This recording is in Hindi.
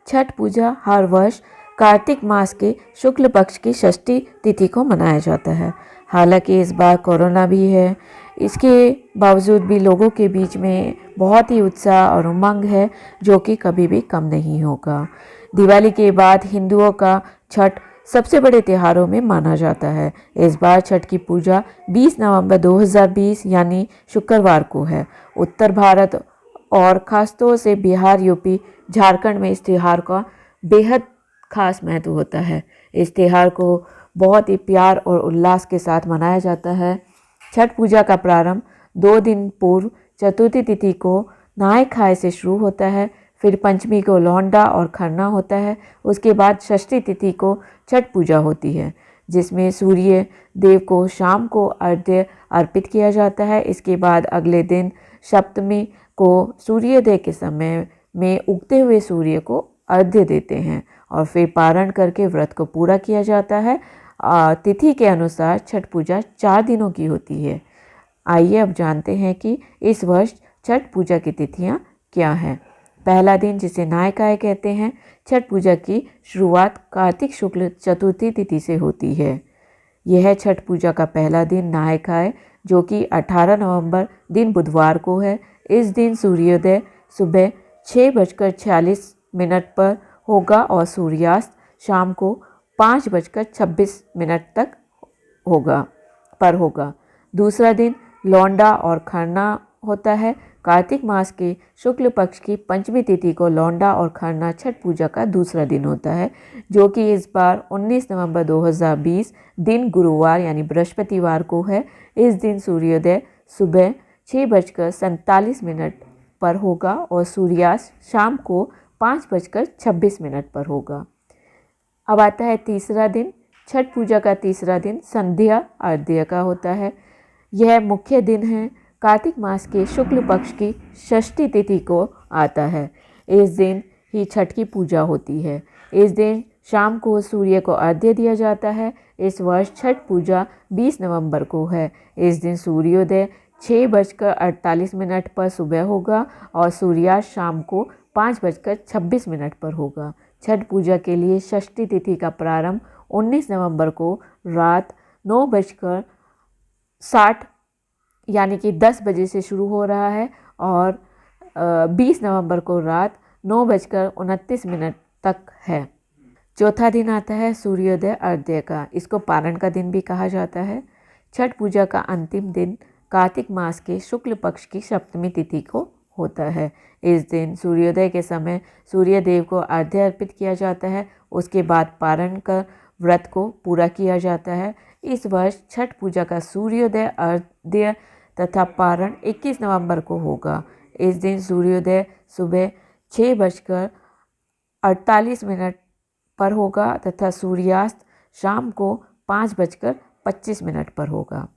छठ पूजा हर वर्ष कार्तिक मास के शुक्ल पक्ष की षष्ठी तिथि को मनाया जाता है। हालांकि इस बार कोरोना भी है, इसके बावजूद भी लोगों के बीच में बहुत ही उत्साह और उमंग है, जो कि कभी भी कम नहीं होगा। दिवाली के बाद हिंदुओं का छठ सबसे बड़े त्योहारों में माना जाता है। इस बार छठ की पूजा 20 नवंबर 2020 यानी शुक्रवार को है। उत्तर भारत और खासतौर से बिहार, यूपी, झारखंड में इस त्यौहार का बेहद खास महत्व होता है। इस त्यौहार को बहुत ही प्यार और उल्लास के साथ मनाया जाता है। छठ पूजा का प्रारंभ 2 दिन पूर्व चतुर्थी तिथि को नहाय खाए से शुरू होता है। फिर पंचमी को लौंडा और खरना होता है। उसके बाद षष्ठी तिथि को छठ पूजा होती है, जिसमें सूर्य देव को शाम को अर्घ्य अर्पित किया जाता है। इसके बाद अगले दिन सप्तमी को सूर्योदय के समय में उगते हुए सूर्य को अर्घ्य देते हैं और फिर पारण करके व्रत को पूरा किया जाता है। तिथि के अनुसार छठ पूजा 4 दिनों की होती है। आइए अब जानते हैं कि इस वर्ष छठ पूजा की तिथियां क्या हैं। पहला दिन, जिसे नहाय खाए कहते हैं, छठ पूजा की शुरुआत कार्तिक शुक्ल चतुर्थी तिथि से होती है। यह छठ पूजा का पहला दिन नहाय खाए, जो कि 18 नवंबर दिन बुधवार को है। इस दिन सूर्योदय सुबह 6:46 पर होगा और सूर्यास्त शाम को 5:26 तक होगा। दूसरा दिन लौंडा और खरना होता है। कार्तिक मास के शुक्ल पक्ष की पंचमी तिथि को लौंडा और खरना छठ पूजा का दूसरा दिन होता है, जो कि इस बार 19 नवंबर 2020 दिन गुरुवार यानी बृहस्पतिवार को है। इस दिन सूर्योदय सुबह 6:47 पर होगा और सूर्यास्त शाम को 5:26 पर होगा। अब आता है तीसरा दिन। छठ पूजा का तीसरा दिन संध्या अर्घ्य का होता है। यह मुख्य दिन है। कार्तिक मास के शुक्ल पक्ष की षष्ठी तिथि को आता है। इस दिन ही छठ की पूजा होती है। इस दिन शाम को सूर्य को अर्घ्य दिया जाता है। इस वर्ष छठ पूजा 20 नवंबर को है। इस दिन सूर्योदय 6:48 पर सुबह होगा और सूर्यास्त शाम को 5:26 पर होगा। छठ पूजा के लिए षष्ठी तिथि का प्रारंभ 19 नवंबर को रात 9:60 यानी कि 10 बजे से शुरू हो रहा है और 20 नवंबर को रात 9:29 तक है। चौथा दिन आता है सूर्योदय अर्घ्य का। इसको पारण का दिन भी कहा जाता है। छठ पूजा का अंतिम दिन कार्तिक मास के शुक्ल पक्ष की सप्तमी तिथि को होता है। इस दिन सूर्योदय के समय सूर्य देव को अर्घ्य अर्पित किया जाता है। उसके बाद पारण कर व्रत को पूरा किया जाता है। इस वर्ष छठ पूजा का सूर्योदय अर्घ्य तथा पारण 21 नवंबर को होगा। इस दिन सूर्योदय सुबह 6:48 पर होगा तथा सूर्यास्त शाम को 5:25 पर होगा।